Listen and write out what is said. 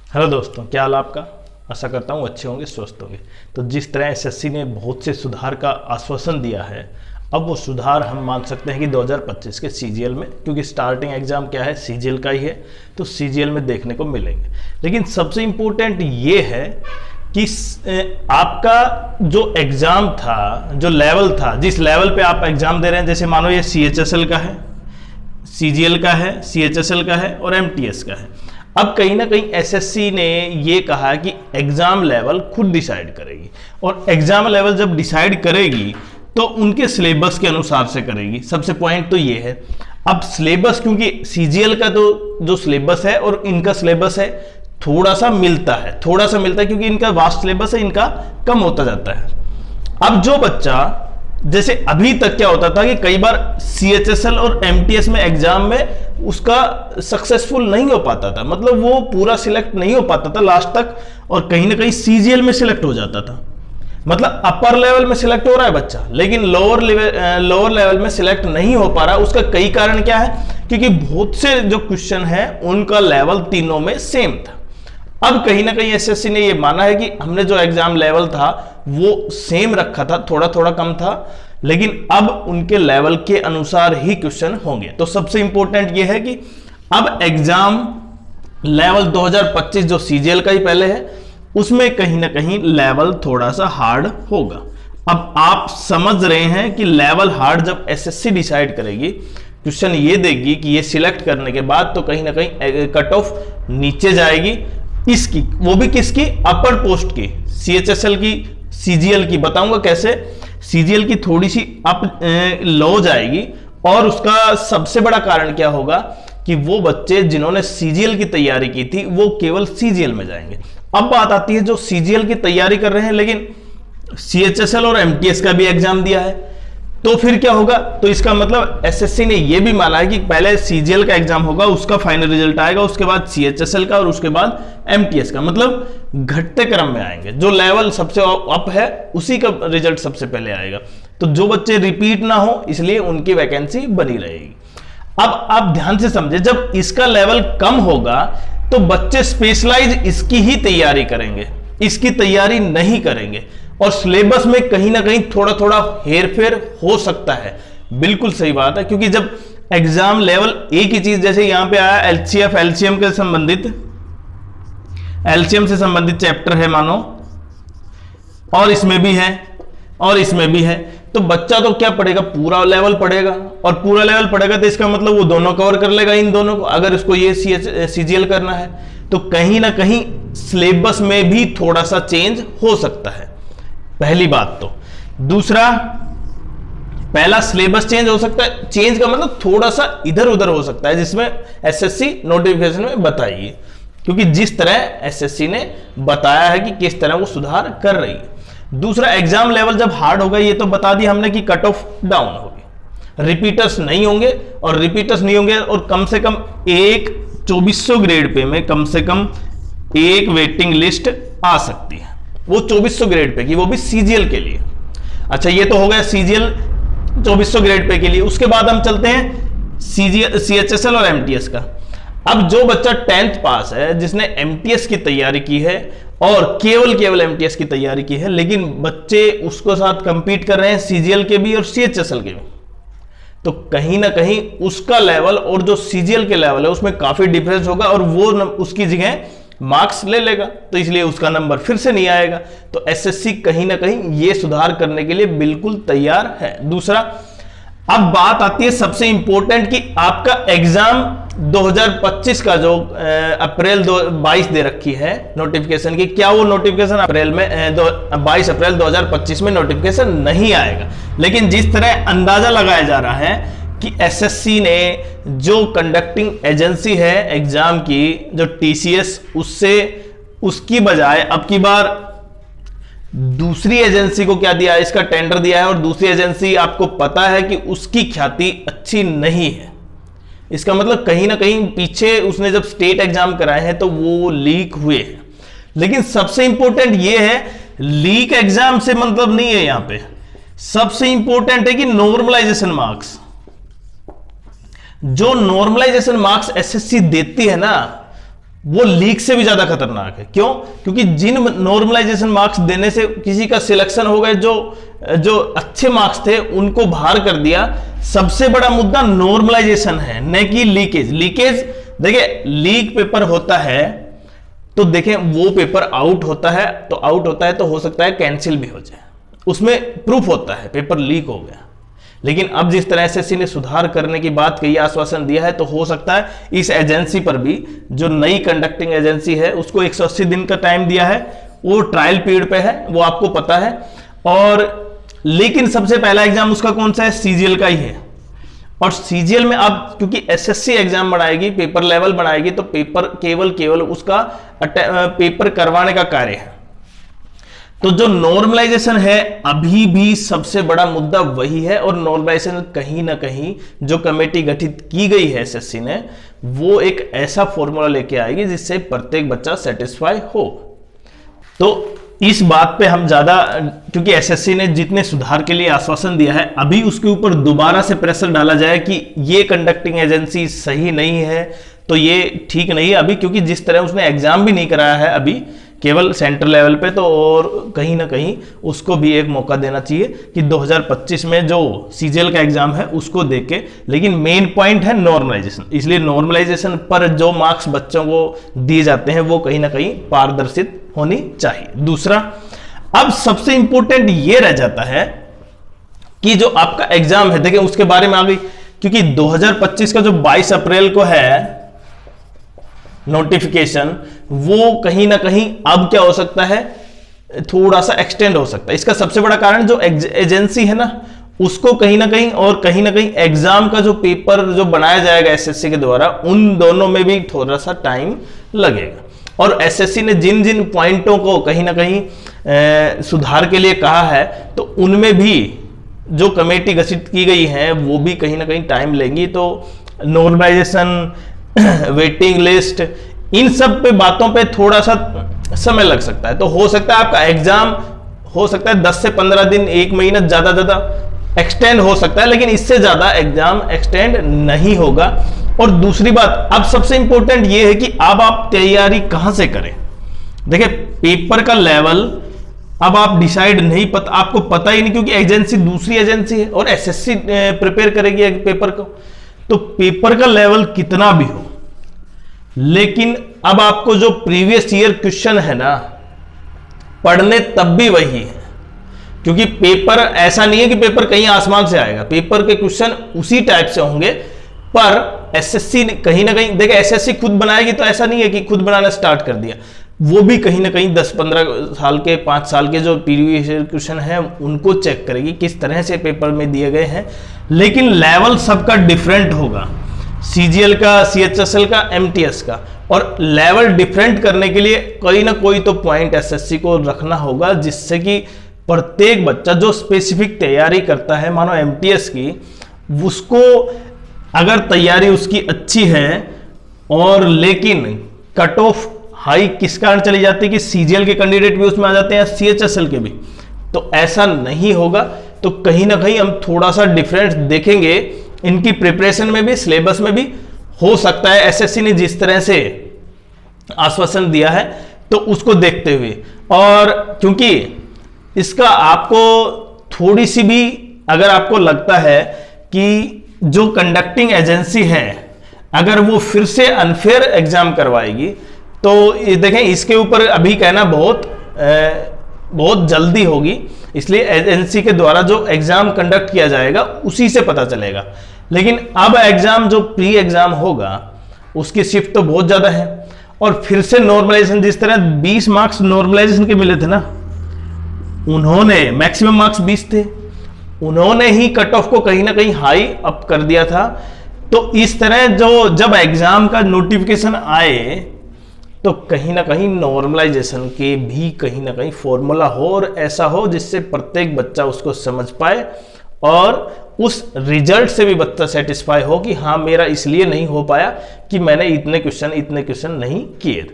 Hello दोस्तों, क्या हाल आपका। आशा करता हूँ अच्छे होंगे, स्वस्थ होंगे। तो जिस तरह एसएससी ने बहुत से सुधार का आश्वासन दिया है, अब वो सुधार हम मान सकते हैं कि 2025 के सीजीएल में, क्योंकि स्टार्टिंग एग्जाम क्या है, सीजीएल का ही है, तो सीजीएल में देखने को मिलेंगे। लेकिन सबसे इम्पोर्टेंट ये है कि आपका जो एग्जाम था, जो लेवल था, जिस लेवल पे आप एग्जाम दे रहे हैं, जैसे मानो ये सीएचएसएल का है, सीजीएल का है, सीएचएसएल का है और एमटीएस का है। अब कहीं ना कहीं एसएससी ने ये कहा कि एग्जाम लेवल खुद डिसाइड करेगी, और एग्जाम लेवल जब डिसाइड करेगी तो उनके सिलेबस के अनुसार से करेगी। सबसे पॉइंट तो ये है। अब सिलेबस, क्योंकि सीजीएल का तो जो सिलेबस है और इनका सिलेबस है थोड़ा सा मिलता है, क्योंकि इनका वास्ट सिलेबस है, इनका कम होता जाता है। अब जो बच्चा, जैसे अभी तक क्या होता था कि कई बार सीएचएसएल और एमटीएस में एग्जाम में उसका सक्सेसफुल नहीं हो पाता था, मतलब वो पूरा सिलेक्ट नहीं हो पाता था लास्ट तक, और कहीं ना कहीं सीजीएल में सिलेक्ट हो जाता था। मतलब अपर लेवल में सिलेक्ट हो रहा है बच्चा, लेकिन लोअर लेवल में सिलेक्ट नहीं हो पा रहा। उसका कई कारण क्या है, क्योंकि बहुत से जो क्वेश्चन है उनका लेवल तीनों में सेम था। अब कहीं ना कहीं एसएससी ने ये माना है कि हमने जो एग्जाम लेवल था वो सेम रखा था, थोड़ा थोड़ा कम था, लेकिन अब उनके लेवल के अनुसार ही क्वेश्चन होंगे। तो सबसे इंपॉर्टेंट ये है कि अब एग्जाम लेवल 2025 जो सीजीएल का ही पहले है, उसमें कहीं ना कहीं लेवल थोड़ा सा हार्ड होगा। अब आप समझ रहे हैं कि लेवल हार्ड जब एसएससी डिसाइड करेगी, क्वेश्चन ये देगी कि ये सिलेक्ट करने के बाद तो कहीं ना कहीं कट ऑफ नीचे जाएगी इसकी, वो भी किसकी, अपर पोस्ट की, सीएचएसएल की, सीजीएल की। बताऊंगा कैसे। सीजीएल की थोड़ी सी अप लो जाएगी, और उसका सबसे बड़ा कारण क्या होगा कि वो बच्चे जिन्होंने सीजीएल की तैयारी की थी वो केवल सीजीएल में जाएंगे। अब बात आती है जो सीजीएल की तैयारी कर रहे हैं लेकिन सीएचएसएल और एमटीएस का भी एग्जाम दिया है, तो फिर क्या होगा। तो इसका मतलब एसएससी ने यह भी माना है कि पहले सीजीएल का एग्जाम होगा, उसका फाइनल रिजल्ट आएगा, उसके बाद सीएचएसएल का, और उसके बाद एमटीएस का। मतलब घटते क्रम में आएंगे, जो लेवल सबसे अप है उसी का रिजल्ट सबसे पहले आएगा। तो जो बच्चे रिपीट ना हो, इसलिए उनकी वैकेंसी बनी रहेगी। अब आप ध्यान से समझे, जब इसका लेवल कम होगा तो बच्चे स्पेशलाइज इसकी ही तैयारी करेंगे, इसकी तैयारी नहीं करेंगे, और सिलेबस में कहीं ना कहीं थोड़ा थोड़ा हेरफेर हो सकता है। बिल्कुल सही बात है, क्योंकि जब एग्जाम लेवल एक ही चीज, जैसे यहां पे आया एलसीएफ, एलसीएम से संबंधित चैप्टर है मानो, और इसमें भी है और इसमें भी है, तो बच्चा तो क्या पढ़ेगा, पूरा लेवल पढ़ेगा, और पूरा लेवल पढ़ेगा तो इसका मतलब वो दोनों कवर कर लेगा, इन दोनों को। अगर इसको ये सीजीएल करना है तो कहीं ना कहीं सिलेबस में भी थोड़ा सा चेंज हो सकता है, पहली बात। तो दूसरा, पहला सिलेबस चेंज हो सकता है, चेंज का मतलब थोड़ा सा इधर उधर हो सकता है, जिसमें एसएससी नोटिफिकेशन में बताइए, क्योंकि जिस तरह एसएससी ने बताया है कि किस तरह वो सुधार कर रही है। दूसरा, एग्जाम लेवल जब हार्ड होगा, ये तो बता दिया हमने कि कट ऑफ डाउन होगी, रिपीटर्स नहीं होंगे, और कम से कम एक 2400 ग्रेड पे में कम से कम एक वेटिंग लिस्ट आ सकती है, वो 2400 ग्रेड पे की, वो भी सीजीएल के लिए। अच्छा, ये तो हो गया सीजीएल 2400 ग्रेड पे के लिए। उसके बाद हम चलते हैं सीएचएसएल और एमटीएस का। अब जो बच्चा 10th पास है, जिसने एमटीएस की तैयारी की है और केवल एमटीएस की तैयारी की है, लेकिन बच्चे उसको साथ कंपीट कर रहे हैं सीजीएल के भी और सीएचएसएल के भी, तो कहीं ना कहीं उसका लेवल और जो सीजीएल के लेवल है उसमें काफी डिफरेंस होगा, और वो उसकी जगह मार्क्स ले लेगा, तो इसलिए उसका नंबर फिर से नहीं आएगा। तो एसएससी कहीं ना कहीं ये सुधार करने के लिए बिल्कुल तैयार है। दूसरा, अब बात आती है सबसे इंपॉर्टेंट कि आपका एग्जाम 2025 का जो अप्रैल 22 दे रखी है नोटिफिकेशन की, क्या वो नोटिफिकेशन अप्रैल में 22 अप्रैल 2025 में नोटिफिकेशन नहीं आएगा। लेकिन जिस तरह अंदाजा लगाया जा रहा है कि एसएससी ने जो कंडक्टिंग एजेंसी है एग्जाम की, जो टीसीएस, उसकी बजाय अब की बार दूसरी एजेंसी को क्या दिया है, इसका टेंडर दिया है, और दूसरी एजेंसी आपको पता है कि उसकी ख्याति अच्छी नहीं है। इसका मतलब कहीं ना कहीं पीछे उसने जब स्टेट एग्जाम कराए हैं तो वो लीक हुए हैं। लेकिन सबसे इंपॉर्टेंट ये है, लीक एग्जाम से मतलब नहीं है, यहां पे सबसे इंपॉर्टेंट है कि नॉर्मलाइजेशन मार्क्स, जो नॉर्मलाइजेशन मार्क्स एसएससी देती है ना, वो लीक से भी ज्यादा खतरनाक है। क्यों? क्योंकि जिन नॉर्मलाइजेशन मार्क्स देने से किसी का सिलेक्शन हो गए, जो अच्छे मार्क्स थे उनको बाहर कर दिया। सबसे बड़ा मुद्दा नॉर्मलाइजेशन है, न कि लीकेज। लीकेज देखिए, लीक पेपर होता है तो देखें वो पेपर आउट होता है, तो आउट होता है तो हो सकता है कैंसिल भी हो जाए, उसमें प्रूफ होता है पेपर लीक हो गया। लेकिन अब जिस तरह एसएससी ने सुधार करने की बात कही, आश्वासन दिया है, तो हो सकता है इस एजेंसी पर भी, जो नई कंडक्टिंग एजेंसी है, उसको 180 दिन का टाइम दिया है। वो ट्रायल पीरियड पे है, वो आपको पता है। और लेकिन सबसे पहला एग्जाम उसका कौन सा है? सीजीएल का ही है। और सीजीएल में अब क्योंकि एसएससी एग्जाम बढ़ाएगी, पेपर लेवल बढ़ाएगी, तो पेपर केवल उसका पेपर करवाने का कार्य है। तो जो नॉर्मलाइजेशन है अभी भी सबसे बड़ा मुद्दा वही है। और नॉर्मलाइजेशन कहीं ना कहीं जो कमेटी गठित की गई है एसएससी ने, वो एक ऐसा फॉर्मूला लेके आएगी जिससे प्रत्येक बच्चा सेटिस्फाई हो। तो इस बात पे हम ज्यादा, क्योंकि एसएससी ने जितने सुधार के लिए आश्वासन दिया है, अभी उसके ऊपर दोबारा से प्रेशर डाला जाए कि ये कंडक्टिंग एजेंसी सही नहीं है, तो ये ठीक नहीं है अभी, क्योंकि जिस तरह उसने एग्जाम भी नहीं कराया है अभी, केवल सेंटर लेवल पे, तो और कहीं ना कहीं उसको भी एक मौका देना चाहिए कि 2025 में जो सीजीएल का एग्जाम है उसको देख के। लेकिन मेन पॉइंट है नॉर्मलाइजेशन, इसलिए नॉर्मलाइजेशन पर जो मार्क्स बच्चों को दिए जाते हैं वो कहीं ना कहीं पारदर्शित होनी चाहिए। दूसरा, अब सबसे इंपॉर्टेंट ये रह जाता है कि जो आपका एग्जाम है, देखिए उसके बारे में आ गई, क्योंकि 2025 का जो 22 अप्रैल को है नोटिफिकेशन, वो कहीं ना कहीं अब क्या हो सकता है, थोड़ा सा एक्सटेंड हो सकता है। इसका सबसे बड़ा कारण जो एजेंसी है ना, उसको कहीं ना कहीं एग्जाम का जो पेपर जो बनाया जाएगा एसएससी के द्वारा, उन दोनों में भी थोड़ा सा टाइम लगेगा। और एसएससी ने जिन जिन पॉइंटों को कहीं ना कहीं सुधार के लिए कहा है, तो उनमें भी जो कमेटी गठित की गई है वो भी कहीं ना कहीं टाइम लेंगी। तो नॉर्मलाइजेशन, वेटिंग लिस्ट, इन सब पे बातों पे थोड़ा सा समय लग सकता है। तो हो सकता है आपका एग्जाम हो सकता है 10 से 15 दिन, 1 महीना ज्यादा एक्सटेंड हो सकता है, लेकिन इससे ज्यादा एग्जाम एक्सटेंड नहीं होगा। और दूसरी बात, अब सबसे इंपॉर्टेंट यह है कि अब आप तैयारी कहां से करें। देखिए, पेपर का लेवल अब आप डिसाइड नहीं, आपको पता ही नहीं, क्योंकि एजेंसी दूसरी एजेंसी है और एसएससी प्रिपेयर करेगी पेपर को। तो पेपर का लेवल कितना भी हो, लेकिन अब आपको जो प्रीवियस ईयर क्वेश्चन है ना, पढ़ने तब भी वही है। क्योंकि पेपर ऐसा नहीं है कि पेपर कहीं आसमान से आएगा, पेपर के क्वेश्चन उसी टाइप से होंगे। पर एसएससी कहीं ना कहीं, देखिए एसएससी खुद बनाएगी, तो ऐसा नहीं है कि खुद बनाना स्टार्ट कर दिया, वो भी कहीं ना कहीं 10-15 साल के, 5 साल के जो प्रीवियस ईयर क्वेश्चन है उनको चेक करेगी किस तरह से पेपर में दिए गए हैं। लेकिन लेवल सबका डिफरेंट होगा, सीजीएल का, सीएचएसएल का, एमटीएस का। और लेवल डिफरेंट करने के लिए कोई ना कोई तो पॉइंट एसएससी को रखना होगा, जिससे कि प्रत्येक बच्चा जो स्पेसिफिक तैयारी करता है, मानो एमटीएस की, उसको अगर तैयारी उसकी अच्छी है, और लेकिन कट ऑफ हाई किस कारण चली जाती है कि सीजीएल के कैंडिडेट भी उसमें आ जाते हैं, सीएचएसएल के भी, तो ऐसा नहीं होगा। तो कहीं ना कहीं हम थोड़ा सा डिफरेंस देखेंगे इनकी प्रिपरेशन में भी, सिलेबस में भी। हो सकता है एसएससी ने जिस तरह से आश्वासन दिया है तो उसको देखते हुए, और क्योंकि इसका आपको थोड़ी सी भी अगर आपको लगता है कि जो कंडक्टिंग एजेंसी है अगर वो फिर से अनफेयर एग्जाम करवाएगी, तो ये देखें, इसके ऊपर अभी कहना बहुत जल्दी होगी। इसलिए एजेंसी के द्वारा जो एग्जाम कंडक्ट किया जाएगा उसी से पता चलेगा। लेकिन अब एग्जाम जो प्री एग्जाम होगा उसकी शिफ्ट तो बहुत ज्यादा है। और फिर से नॉर्मलाइजेशन, जिस तरह 20 मार्क्स नॉर्मलाइजेशन के मिले थे ना, उन्होंने मैक्सिमम मार्क्स 20 थे, उन्होंने ही कट ऑफ को कहीं ना कहीं हाई अप कर दिया था। तो इस तरह जो जब एग्जाम का नोटिफिकेशन आए तो कहीं ना कहीं नॉर्मलाइजेशन के भी कहीं ना कहीं फॉर्मूला हो, और ऐसा हो जिससे प्रत्येक बच्चा उसको समझ पाए और उस रिजल्ट से भी बच्चा सेटिस्फाई हो कि हाँ, मेरा इसलिए नहीं हो पाया कि मैंने इतने क्वेश्चन नहीं किए।